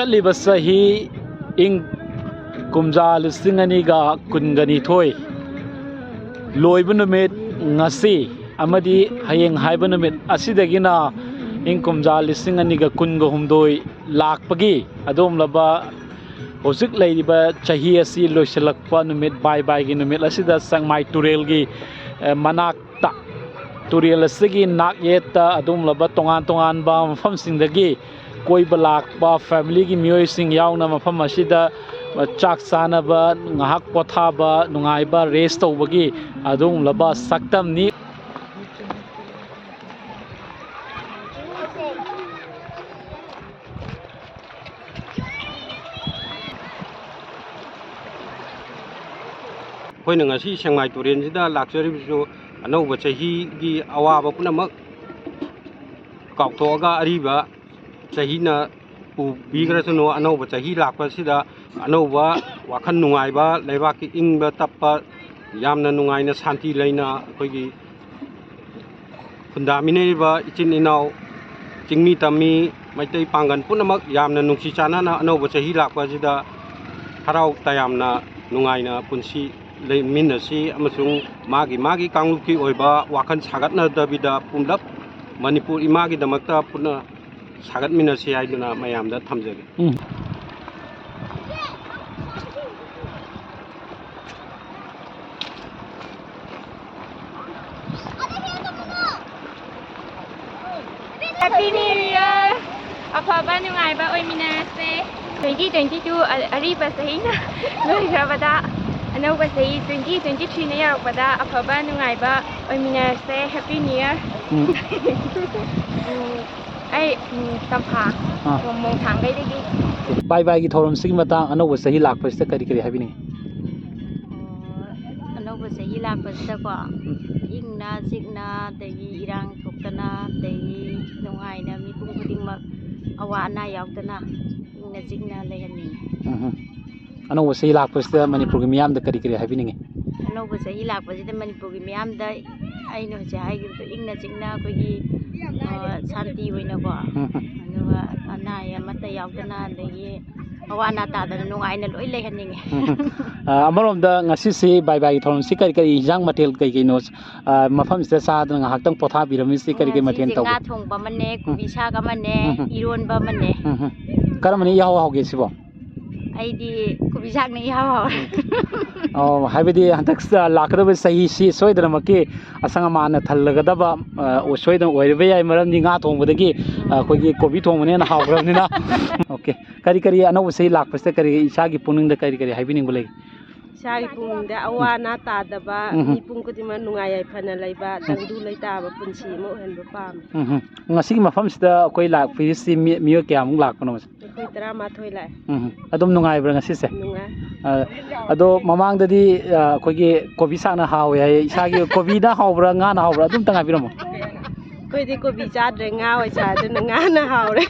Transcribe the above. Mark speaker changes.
Speaker 1: ꯆꯠꯂꯤꯕ ꯆꯍꯤ ꯏꯪ ꯀꯨꯝꯖꯥ ꯂꯤꯁꯤꯡ ꯑꯅꯤꯒ ꯀꯨꯟꯒꯅꯤꯊꯣꯏ ꯂꯣꯏꯕ ꯅꯨꯃꯤꯠ ꯉꯁꯤ ꯑꯃꯗꯤ ꯍꯌꯦꯡ ꯍꯥꯏꯕ ꯅꯨꯃꯤꯠ ꯑꯁꯤꯗꯒꯤꯅ ꯏꯪ ꯀꯨꯝꯖꯥ ꯂꯤꯁꯤꯡ ꯑꯅꯤꯒ ꯀꯨꯟꯒ ꯍꯨꯝꯗꯣꯏ ꯂꯥꯛꯄꯒꯤ ꯑꯗꯨꯒꯨꯝꯂꯕ ꯍꯧꯖꯤꯛ ꯂꯩꯔꯤꯕ ꯆꯍꯤ ꯑꯁꯤ ꯂꯣꯏꯁꯤꯜꯂꯛꯄ ꯅꯨꯃꯤꯠ ꯕꯥꯏ ꯕꯥꯏꯒꯤ ꯅꯨꯃꯤꯠ ꯑꯁꯤꯗ ꯆꯪꯃꯥꯏ ꯇꯨꯔꯦꯜꯒꯤ ꯃꯅꯥꯛꯇ ꯇꯨꯔꯦꯜ ꯑꯁꯤꯒꯤ ꯅꯥꯛ ꯌꯦꯠꯇ ꯑꯗꯨꯒꯨꯝꯂꯕ ꯇꯣꯉꯥꯟ ꯇꯣꯉꯥꯟꯕ ꯃꯐꯝꯁꯤꯡꯗꯒꯤ ꯀꯣꯏꯕ ꯂꯥꯛꯄ ꯐꯦꯃꯤꯂꯤꯒꯤ ꯃꯤꯑꯣꯏꯁꯤꯡ ꯌꯥꯎꯅ ꯃꯐꯝ ꯑꯁꯤꯗ ꯆꯥꯛ ꯆꯥꯅꯕ ꯉꯥꯏꯍꯥꯛ ꯄꯣꯊꯥꯕ ꯅꯨꯡꯉꯥꯏꯕ ꯔꯦꯁ ꯇꯧꯕꯒꯤ ꯑꯗꯨꯒꯨꯝꯂꯕ ꯁꯛꯇꯝꯅꯤ꯫
Speaker 2: ꯑꯩꯈꯣꯏꯅ ꯉꯁꯤ ꯁꯦꯡꯃꯥꯏ ꯇꯨꯔꯦꯟꯁꯤꯗ ꯂꯥꯛꯆꯔꯤꯕꯁꯨ ꯑꯅꯧꯕ ꯆꯍꯤꯒꯤ ꯑꯋꯥꯕ ꯄꯨꯝꯅꯃꯛ ꯀꯥꯎꯊꯣꯛꯑꯒ ꯑꯔꯤꯕ ꯆꯍꯤꯅ ꯄꯨꯕꯤꯈ꯭ꯔꯁꯅꯨ ꯑꯅꯧꯕ ꯆꯍꯤ ꯂꯥꯛꯄꯁꯤꯗ ꯑꯅꯧꯕ ꯋꯥꯈꯜ ꯅꯨꯡꯉꯥꯏꯕ ꯂꯩꯕꯥꯛꯀꯤ ꯏꯪꯕ ꯇꯞꯄ ꯌꯥꯝꯅ ꯅꯨꯡꯉꯥꯏꯅ ꯁꯥꯟꯇꯤ ꯂꯩꯅ ꯑꯩꯈꯣꯏꯒꯤ ꯈꯨꯟꯗꯥꯃꯤꯟꯅꯔꯤꯕ ꯏꯆꯤꯟ ꯏꯅꯥꯎ ꯆꯤꯡꯃꯤ ꯇꯝꯃꯤ ꯃꯩꯇꯩ ꯄꯥꯡꯒꯜ ꯄꯨꯝꯅꯃꯛ ꯌꯥꯝꯅ ꯅꯨꯡꯁꯤ ꯆꯥꯟꯅꯅ ꯑꯅꯧꯕ ꯆꯍꯤ ꯂꯥꯛꯄꯁꯤꯗ ꯍꯔꯥꯎ ꯇꯌꯥꯝꯅ ꯅꯨꯡꯉꯥꯏꯅ ꯄꯨꯟꯁꯤ ꯂꯩꯃꯤꯟꯅꯁꯤ ꯑꯃꯁꯨꯡ ꯃꯥꯒꯤ ꯀꯥꯡꯂꯨꯞꯀꯤ ꯑꯣꯏꯕ ꯋꯥꯈꯜ ꯁꯥꯒꯠꯅꯗꯕꯤꯗ ꯄꯨꯝꯂꯞ ꯃꯅꯤꯄꯨꯔ ꯏꯃꯥꯒꯤꯗꯃꯛꯇ ꯄꯨꯟꯅ ꯁꯥꯒꯠꯃꯤꯟꯅꯁꯤ ꯍꯥꯏꯗꯨꯅ ꯃꯌꯥꯝꯗ ꯊꯝꯖꯒꯦ꯫
Speaker 3: Happy New Year! ꯑꯐꯕ ꯅꯨꯡꯉꯥꯏꯕ ꯑꯣꯏꯃꯤꯟꯅꯔꯁꯦ 2022 ꯑꯔꯤꯕ ꯆꯍꯤꯅ ꯂꯣꯏꯈ꯭ꯔꯕꯗ ꯑꯅꯧꯕ ꯆꯍꯤ 2023ꯅ ꯌꯧꯔꯛꯄꯗ ꯑꯐꯕ ꯅꯨꯡꯉꯥꯏꯕ ꯑꯣꯏꯃꯤꯟꯅꯔꯁꯦ Happy New Year! ꯑꯩ ꯇꯝꯐꯥ ꯃꯣꯡꯊꯥꯡꯒꯩꯗꯒꯤ
Speaker 1: ꯕꯥꯏ ꯕꯥꯏꯒꯤ ꯊꯧꯔꯝꯁꯤꯒꯤ ꯃꯇꯥꯡ ꯑꯅꯧꯕ ꯆꯍꯤ ꯂꯥꯛꯄꯁꯤꯗ ꯀꯔꯤ ꯀꯔꯤ ꯍꯥꯏꯕꯤꯅꯤꯡꯉꯤ?
Speaker 4: ꯑꯅꯧꯕ ꯆꯍꯤ ꯂꯥꯛꯄꯁꯤꯗꯀꯣ ꯏꯪꯅ ꯆꯤꯛꯅ ꯑꯗꯒꯤ ꯏꯔꯥꯡ ꯊꯣꯛꯇꯅ ꯑꯗꯒꯤ ꯅꯨꯡꯉꯥꯏꯅ ꯃꯤꯄꯨꯝ ꯈꯨꯗꯤꯡꯃꯛ ꯑꯋꯥ ꯑꯅꯥ ꯌꯥꯎꯗꯅ ꯏꯪꯅ ꯆꯤꯛꯅ ꯂꯩꯍꯟꯅꯤꯡꯉꯤ꯫
Speaker 1: ꯑꯅꯧꯕ ꯆꯍꯤ ꯂꯥꯛꯄꯁꯤꯗ ꯃꯅꯤꯄꯨꯔꯒꯤ ꯃꯤꯌꯥꯝꯗ ꯀꯔꯤ ꯀꯔꯤ ꯍꯥꯏꯕꯤꯅꯤꯡꯉꯤ?
Speaker 4: ꯑꯅꯧꯕ ꯆꯍꯤ ꯂꯥꯛꯄꯁꯤꯗ ꯃꯅꯤꯄꯨꯔꯒꯤ ꯃꯤꯌꯥꯝꯗ ꯑꯩꯅ ꯍꯧꯖꯤꯛ ꯍꯥꯏꯈꯤꯕꯗꯣ ꯏꯪꯅ ꯆꯤꯛꯅ ꯑꯩꯈꯣꯏꯒꯤ ꯁꯥꯟꯇꯤ ꯑꯣꯏꯅꯀꯣ ꯑꯗꯨꯒ ꯑꯅꯥ ꯑꯌꯦꯛ ꯑꯃꯠꯇ ꯌꯥꯎꯗꯅ ꯑꯗꯒꯤ ꯑꯋꯥ ꯑꯅꯥ ꯇꯥꯗꯅ ꯅꯨꯡꯉꯥꯏꯅ ꯂꯣꯏ ꯂꯩꯍꯟꯅꯤꯡꯉꯤ꯫
Speaker 1: ꯑꯃꯔꯣꯝꯗ ꯉꯁꯤꯁꯤ ꯕꯥꯏ ꯕꯥꯏꯒꯤ ꯊꯧꯔꯝꯁꯤ ꯀꯔꯤ ꯀꯔꯤ ꯏꯟꯖꯥꯡ ꯃꯊꯦꯜ ꯀꯩꯅꯣ ꯃꯐꯝꯁꯤꯗ ꯆꯥꯗꯅ ꯉꯥꯏꯍꯥꯛꯇꯪ ꯄꯣꯊꯥꯕꯤꯔꯝꯃꯤꯁꯤ ꯀꯔꯤ ꯀꯔꯤ ꯃꯊꯦꯜ ꯇꯧꯒꯦ?
Speaker 4: ꯉꯥ ꯊꯣꯡꯕ ꯑꯃꯅꯦ ꯀꯣꯕꯤ ꯁꯥꯛ ꯑꯃꯅꯦ ꯏꯔꯣꯟꯕ ꯑꯃꯅꯦ꯫
Speaker 1: ꯀꯔꯝꯕꯅ ꯏꯍꯥꯎ ꯍꯥꯎꯒꯦ ꯁꯤꯕꯣ?
Speaker 4: ꯑꯩꯗꯤ ꯀꯣꯕꯤ ꯁꯥꯛꯅ ꯏꯍꯥꯎ ꯍꯥꯎꯋꯦ꯫
Speaker 1: ꯍꯥꯏꯕꯗꯤ ꯍꯟꯗꯛ ꯂꯥꯛꯀꯗꯕ ꯆꯍꯤꯁꯤ ꯁꯣꯏꯗꯅꯃꯛꯀꯤ ꯑꯁꯪ ꯑꯃꯥꯟꯅ ꯊꯜꯂꯒꯗꯕ ꯁꯣꯏꯗꯅ ꯑꯣꯏꯔꯕ ꯌꯥꯏ ꯃꯔꯝꯗꯤ ꯉꯥ ꯊꯣꯡꯕꯗꯒꯤ ꯑꯩꯈꯣꯏꯒꯤ ꯀꯣꯕꯤ ꯊꯣꯡꯕꯅ ꯍꯦꯟꯅ ꯍꯥꯎꯈ꯭ꯔꯕꯅꯤꯅ꯫ ꯑꯣꯀꯦ, ꯀꯔꯤ ꯀꯔꯤ ꯑꯅꯧꯕ ꯆꯍꯤ ꯂꯥꯛꯄꯁꯤꯗ ꯀꯔꯤ ꯏꯁꯥꯒꯤ ꯄꯨꯛꯅꯤꯡꯗ ꯀꯔꯤ ꯀꯔꯤ ꯍꯥꯏꯕꯤꯅꯤꯡꯕ ꯂꯩ?
Speaker 5: ꯏꯁꯥꯒꯤ ꯄꯨꯛꯅꯤꯡꯗ ꯑꯋꯥ ꯑꯅꯥ ꯇꯥꯗꯕ ꯃꯤꯄꯨꯝ ꯈꯨꯗꯤꯡꯃꯛ ꯅꯨꯡꯉꯥꯏ ꯌꯥꯏꯐꯅ ꯂꯩꯕ ꯇꯪꯗꯨ ꯂꯩꯇꯥꯕ ꯄꯨꯟꯁꯤ ꯑꯃ ꯑꯣꯏꯍꯟꯕ ꯄꯥꯝꯃꯤ꯫
Speaker 1: ꯉꯁꯤꯒꯤ ꯃꯐꯝꯁꯤꯗ ꯑꯩꯈꯣꯏ ꯂꯥꯛꯄꯤꯔꯤꯁꯤ ꯃꯤꯑꯣꯏ ꯀꯌꯥꯃꯨꯛ ꯂꯥꯛꯄꯅꯣ?
Speaker 5: ꯑꯩꯈꯣꯏ 12 ꯂꯥꯛꯑꯦ꯫
Speaker 1: ꯑꯗꯨꯝ ꯅꯨꯡꯉꯥꯏꯕ꯭ꯔꯥ ꯉꯁꯤꯁꯦ?
Speaker 5: ꯅꯨꯡꯉꯥꯏ꯫
Speaker 1: ꯑꯗꯣ ꯃꯃꯥꯡꯗꯗꯤ ꯑꯩꯈꯣꯏꯒꯤ ꯀꯣꯕꯤ ꯁꯥꯛꯅ ꯍꯥꯎꯋꯦ ꯍꯥꯏꯌꯦ, ꯏꯁꯥꯒꯤ ꯀꯣꯕꯤꯅ ꯍꯥꯎꯕ꯭ꯔꯥ ꯉꯥꯅ ꯍꯥꯎꯕ꯭ꯔꯥ ꯑꯗꯨꯝꯇꯪ ꯍꯥꯏꯕꯤꯔꯝꯃꯣ꯫
Speaker 5: ꯑꯩꯈꯣꯏꯗꯤ ꯀꯣꯕꯤ ꯆꯥꯗ꯭ꯔꯦ ꯉꯥ ꯑꯣꯏ ꯆꯥꯏ ꯑꯗꯨꯅ ꯉꯥꯅ ꯍꯥꯎꯔꯦ꯫